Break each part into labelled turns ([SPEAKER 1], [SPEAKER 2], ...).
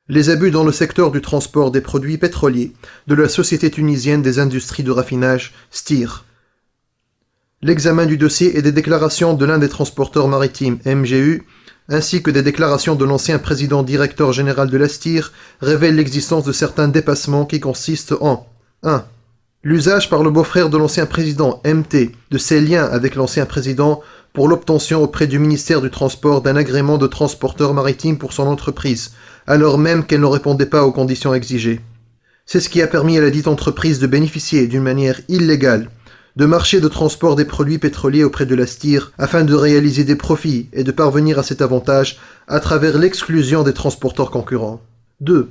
[SPEAKER 1] Les abus dans le secteur du transport des produits pétroliers de la Société tunisienne des industries de raffinage, STIR. L'examen du dossier et des déclarations de l'un des transporteurs maritimes, MGU, ainsi que des déclarations de l'ancien président directeur général de la STIR, révèlent l'existence de certains dépassements qui consistent en 1. L'usage par le beau-frère de l'ancien président, MT, de ses liens avec l'ancien président pour l'obtention auprès du ministère du Transport d'un agrément de transporteur maritime pour son entreprise, alors même qu'elle ne répondait pas aux conditions exigées. C'est ce qui a permis à la dite entreprise de bénéficier d'une manière illégale de marchés de transport des produits pétroliers auprès de la STIR afin de réaliser des profits et de parvenir à cet avantage à travers l'exclusion des transporteurs concurrents. 2.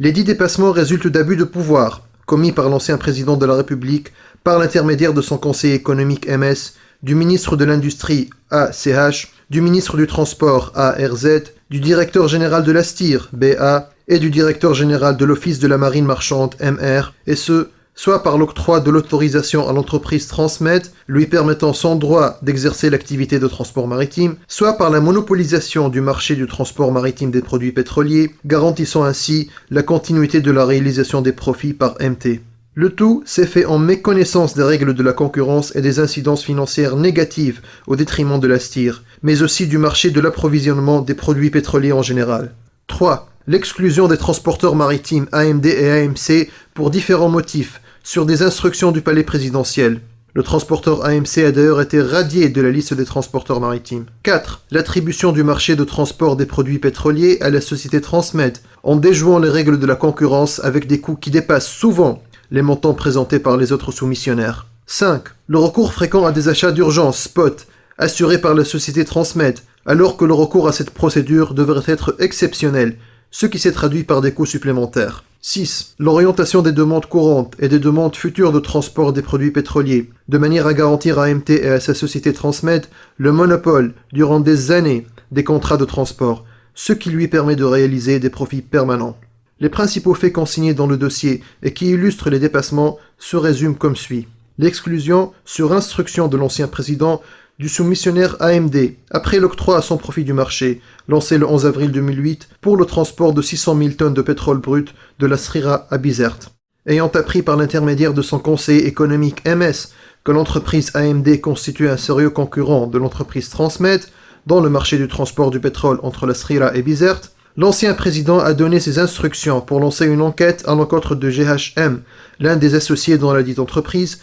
[SPEAKER 1] Les dits dépassements résultent d'abus de pouvoir commis par l'ancien président de la République par l'intermédiaire de son conseiller économique MS, du ministre de l'Industrie ACH, du ministre du Transport ARZ, du directeur général de la STIR BA et du directeur général de l'Office de la Marine Marchande MR, et ce, soit par l'octroi de l'autorisation à l'entreprise Transmed, lui permettant sans droit d'exercer l'activité de transport maritime, soit par la monopolisation du marché du transport maritime des produits pétroliers, garantissant ainsi la continuité de la réalisation des profits par MT. Le tout s'est fait en méconnaissance des règles de la concurrence et des incidences financières négatives au détriment de la STIR, mais aussi du marché de l'approvisionnement des produits pétroliers en général. 3. L'exclusion des transporteurs maritimes AMD et AMC pour différents motifs, sur des instructions du palais présidentiel. Le transporteur AMC a d'ailleurs été radié de la liste des transporteurs maritimes. 4. L'attribution du marché de transport des produits pétroliers à la société Transmed, en déjouant les règles de la concurrence avec des coûts qui dépassent souvent les montants présentés par les autres soumissionnaires. 5. Le recours fréquent à des achats d'urgence, spot, assurés par la société Transmed, alors que le recours à cette procédure devrait être exceptionnel, ce qui s'est traduit par des coûts supplémentaires. 6. L'orientation des demandes courantes et des demandes futures de transport des produits pétroliers, de manière à garantir à MT et à sa société Transmed le monopole, durant des années, des contrats de transport, ce qui lui permet de réaliser des profits permanents. Les principaux faits consignés dans le dossier et qui illustrent les dépassements se résument comme suit. L'exclusion, sur instruction de l'ancien président, du soumissionnaire AMD, après l'octroi à son profit du marché, lancé le 11 avril 2008 pour le transport de 600 000 tonnes de pétrole brut de la Srira à Bizerte. Ayant appris par l'intermédiaire de son conseiller économique MS que l'entreprise AMD constituait un sérieux concurrent de l'entreprise Transmed dans le marché du transport du pétrole entre la Srira et Bizerte, l'ancien président a donné ses instructions pour lancer une enquête à l'encontre de GHM, l'un des associés dans la dite entreprise,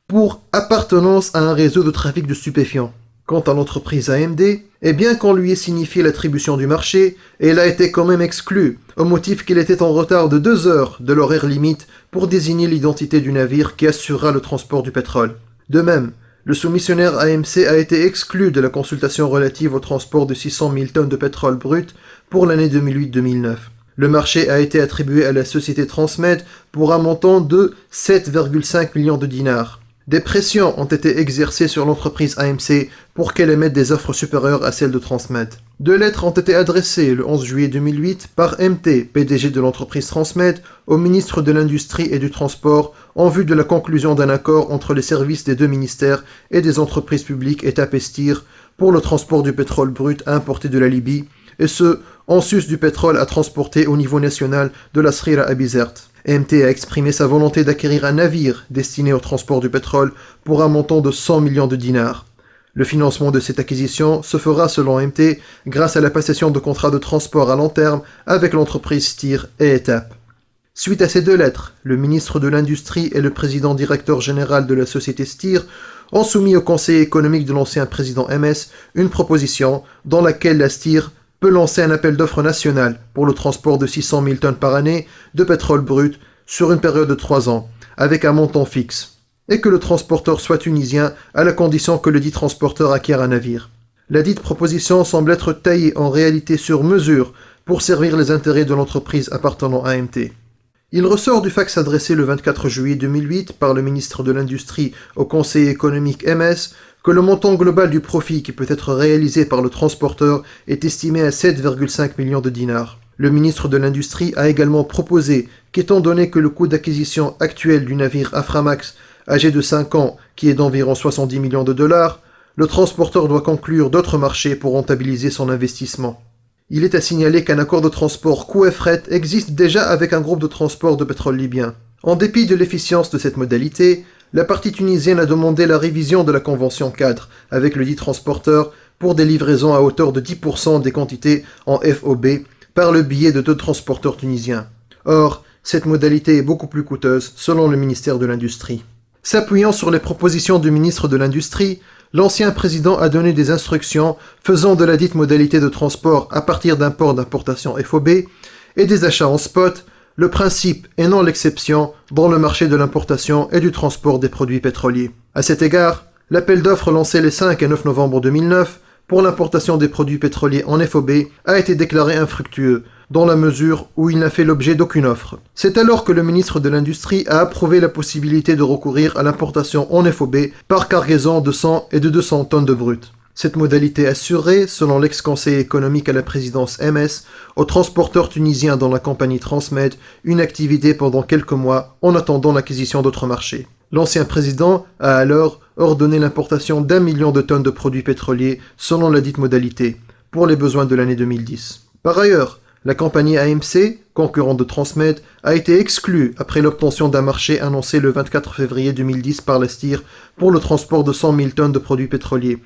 [SPEAKER 1] pour appartenance à un réseau de trafic de stupéfiants. Quant à l'entreprise AMD, et bien qu'on lui ait signifié l'attribution du marché, elle a été quand même exclue, au motif qu'il était en retard de 2 heures de l'horaire limite pour désigner l'identité du navire qui assurera le transport du pétrole. De même, le soumissionnaire AMC a été exclu de la consultation relative au transport de 600 000 tonnes de pétrole brut pour l'année 2008-2009. Le marché a été attribué à la société Transmed pour un montant de 7,5 millions de dinars. Des pressions ont été exercées sur l'entreprise AMC pour qu'elle émette des offres supérieures à celles de Transmed. 2 lettres ont été adressées le 11 juillet 2008 par MT, PDG de l'entreprise Transmed, au ministre de l'Industrie et du Transport en vue de la conclusion d'un accord entre les services des 2 ministères et des entreprises publiques État et STIR pour le transport du pétrole brut importé de la Libye, et ce, en sus du pétrole à transporter au niveau national de la Srira à Bizerte. MT a exprimé sa volonté d'acquérir un navire destiné au transport du pétrole pour un montant de 100 millions de dinars. Le financement de cette acquisition se fera, selon MT, grâce à la passation de contrats de transport à long terme avec l'entreprise STIR et Étape. Suite à ces 2 lettres, le ministre de l'Industrie et le président directeur général de la société STIR ont soumis au conseil économique de l'ancien président MS une proposition dans laquelle la STIR peut lancer un appel d'offres national pour le transport de 600 000 tonnes par année de pétrole brut sur une période de 3 ans, avec un montant fixe, et que le transporteur soit tunisien à la condition que le dit transporteur acquiert un navire. La dite proposition semble être taillée en réalité sur mesure pour servir les intérêts de l'entreprise appartenant à MT. Il ressort du fax adressé le 24 juillet 2008 par le ministre de l'Industrie au conseiller économique MS que le montant global du profit qui peut être réalisé par le transporteur est estimé à 7,5 millions de dinars. Le ministre de l'Industrie a également proposé qu'étant donné que le coût d'acquisition actuel du navire Aframax, âgé de 5 ans, qui est d'environ 70 millions de dollars, le transporteur doit conclure d'autres marchés pour rentabiliser son investissement. Il est à signaler qu'un accord de transport coût et fret existe déjà avec un groupe de transport de pétrole libyen. En dépit de l'efficience de cette modalité, la partie tunisienne a demandé la révision de la convention cadre avec le dit transporteur pour des livraisons à hauteur de 10% des quantités en FOB par le biais de 2 transporteurs tunisiens. Or, cette modalité est beaucoup plus coûteuse selon le ministère de l'Industrie. S'appuyant sur les propositions du ministre de l'Industrie, l'ancien président a donné des instructions faisant de la dite modalité de transport à partir d'un port d'importation FOB et des achats en spot, le principe et non l'exception dans le marché de l'importation et du transport des produits pétroliers. À cet égard, l'appel d'offres lancé les 5 et 9 novembre 2009 pour l'importation des produits pétroliers en FOB a été déclaré infructueux, dans la mesure où il n'a fait l'objet d'aucune offre. C'est alors que le ministre de l'Industrie a approuvé la possibilité de recourir à l'importation en FOB par cargaison de 100 et de 200 tonnes de brut. Cette modalité assurait, selon l'ex-conseiller économique à la présidence MS, aux transporteurs tunisiens dans la compagnie Transmed une activité pendant quelques mois en attendant l'acquisition d'autres marchés. L'ancien président a alors ordonné l'importation d'1 million de tonnes de produits pétroliers selon la dite modalité, pour les besoins de l'année 2010. Par ailleurs, la compagnie AMC, concurrente de Transmed, a été exclue après l'obtention d'un marché annoncé le 24 février 2010 par la STIR pour le transport de 100 000 tonnes de produits pétroliers,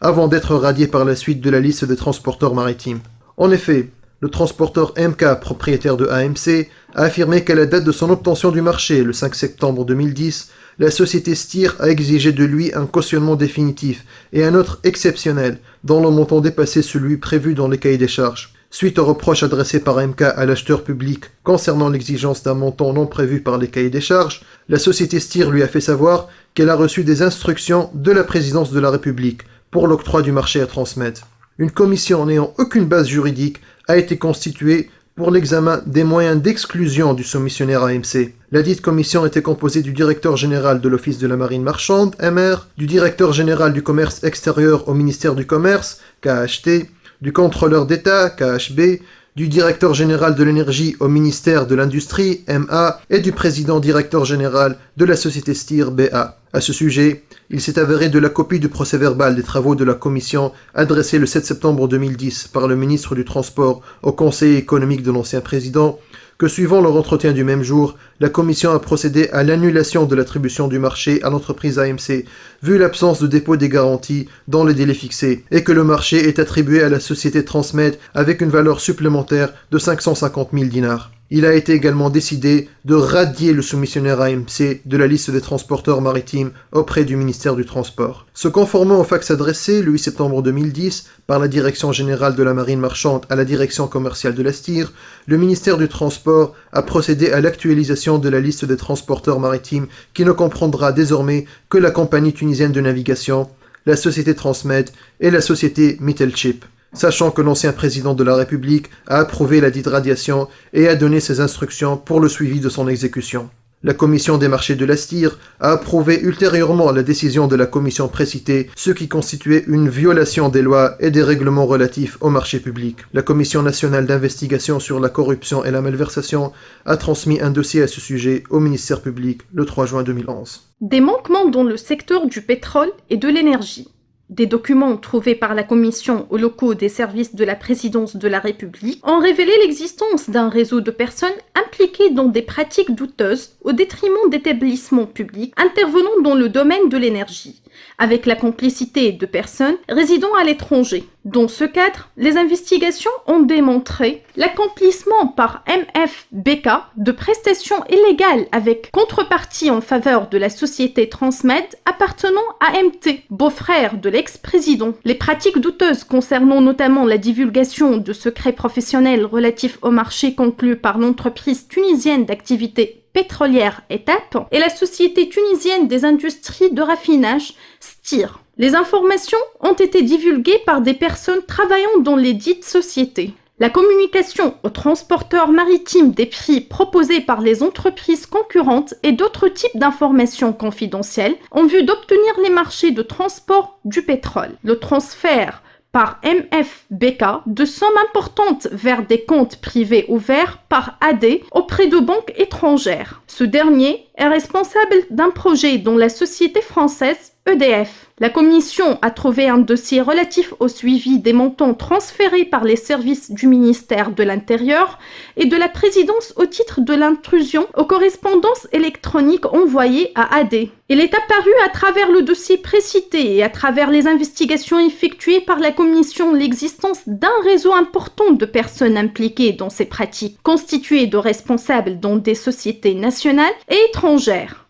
[SPEAKER 1] avant d'être radiée par la suite de la liste des transporteurs maritimes. En effet, le transporteur MK, propriétaire de AMC, a affirmé qu'à la date de son obtention du marché, le 5 septembre 2010, la société STIR a exigé de lui un cautionnement définitif et un autre exceptionnel, dont le montant dépassait celui prévu dans les cahiers des charges. Suite aux reproches adressés par MK à l'acheteur public concernant l'exigence d'un montant non prévu par les cahiers des charges, la société STIR lui a fait savoir qu'elle a reçu des instructions de la présidence de la République pour l'octroi du marché à Transmed. Une commission n'ayant aucune base juridique a été constituée pour l'examen des moyens d'exclusion du soumissionnaire AMC. La dite commission était composée du directeur général de l'Office de la Marine Marchande, MR, du directeur général du commerce extérieur au ministère du Commerce, KHT, du contrôleur d'État, KHB, du directeur général de l'énergie au ministère de l'Industrie, MA, et du président directeur général de la société STIR, BA. À ce sujet, il s'est avéré de la copie du procès-verbal des travaux de la commission adressée le 7 septembre 2010 par le ministre du Transport au conseiller économique de l'ancien président que suivant leur entretien du même jour, la commission a procédé à l'annulation de l'attribution du marché à l'entreprise AMC, vu l'absence de dépôt des garanties dans les délais fixés, et que le marché est attribué à la société Transmed avec une valeur supplémentaire de 550 000 dinars. Il a été également décidé de radier le soumissionnaire AMC de la liste des transporteurs maritimes auprès du ministère du Transport. Se conformant au fax adressé le 8 septembre 2010 par la Direction générale de la Marine Marchande à la Direction commerciale de la STIR, le ministère du Transport a procédé à l'actualisation de la liste des transporteurs maritimes qui ne comprendra désormais que la compagnie tunisienne de navigation, la société Transmed et la société Mittelchip. Sachant que l'ancien président de la République a approuvé la dite radiation et a donné ses instructions pour le suivi de son exécution. La commission des marchés de la STIR a approuvé ultérieurement la décision de la commission précitée, ce qui constituait une violation des lois et des règlements relatifs aux marchés publics. La Commission nationale d'investigation sur la corruption et la malversation a transmis un dossier à ce sujet au ministère public le 3 juin 2011.
[SPEAKER 2] Des manquements dans le secteur du pétrole et de l'énergie. Des documents trouvés par la Commission aux locaux des services de la Présidence de la République ont révélé l'existence d'un réseau de personnes impliquées dans des pratiques douteuses au détriment d'établissements publics intervenant dans le domaine de l'énergie, avec la complicité de personnes résidant à l'étranger. Dans ce cadre, les investigations ont démontré l'accomplissement par MFBK de prestations illégales avec contrepartie en faveur de la société Transmed appartenant à MT, beau-frère de l'ex-président. Les pratiques douteuses concernant notamment la divulgation de secrets professionnels relatifs au marché conclu par l'entreprise tunisienne d'activité pétrolière ETAP et la société tunisienne des industries de raffinage STIR. Les informations ont été divulguées par des personnes travaillant dans les dites sociétés. La communication aux transporteurs maritimes des prix proposés par les entreprises concurrentes et d'autres types d'informations confidentielles en vue d'obtenir les marchés de transport du pétrole. Le transfert par MFBK de sommes importantes vers des comptes privés ouverts par AD auprès de banques étrangères. Ce dernier est responsable d'un projet dont la société française EDF. La commission a trouvé un dossier relatif au suivi des montants transférés par les services du ministère de l'Intérieur et de la présidence au titre de l'intrusion aux correspondances électroniques envoyées à AD. Il est apparu à travers le dossier précité et à travers les investigations effectuées par la commission l'existence d'un réseau important de personnes impliquées dans ces pratiques, constitué de responsables dans des sociétés nationales et étrangères.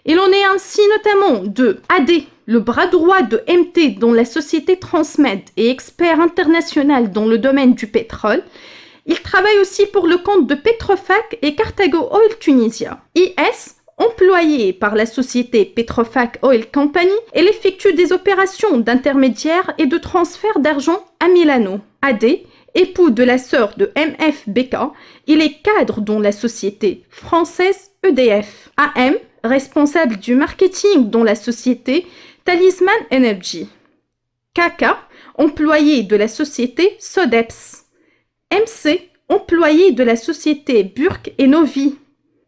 [SPEAKER 2] Il en est ainsi notamment de AD, le bras droit de MT dans la société Transmed et expert international dans le domaine du pétrole. Il travaille aussi pour le compte de Petrofac et Carthago Oil Tunisia. IS, employé par la société Petrofac Oil Company, elle effectue des opérations d'intermédiaire et de transfert d'argent à Milano. AD, époux de la sœur de MF Beka, il est cadre dans la société française EDF. AM, responsable du marketing dans la société Talisman Energy. Kaka, employé de la société Sodeps. MC, employé de la société Burke et Novi.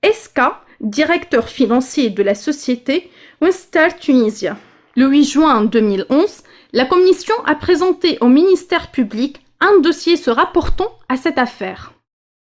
[SPEAKER 2] SK, directeur financier de la société Winstar Tunisia. Le 8 juin 2011, la commission a présenté au ministère public un dossier se rapportant à cette affaire.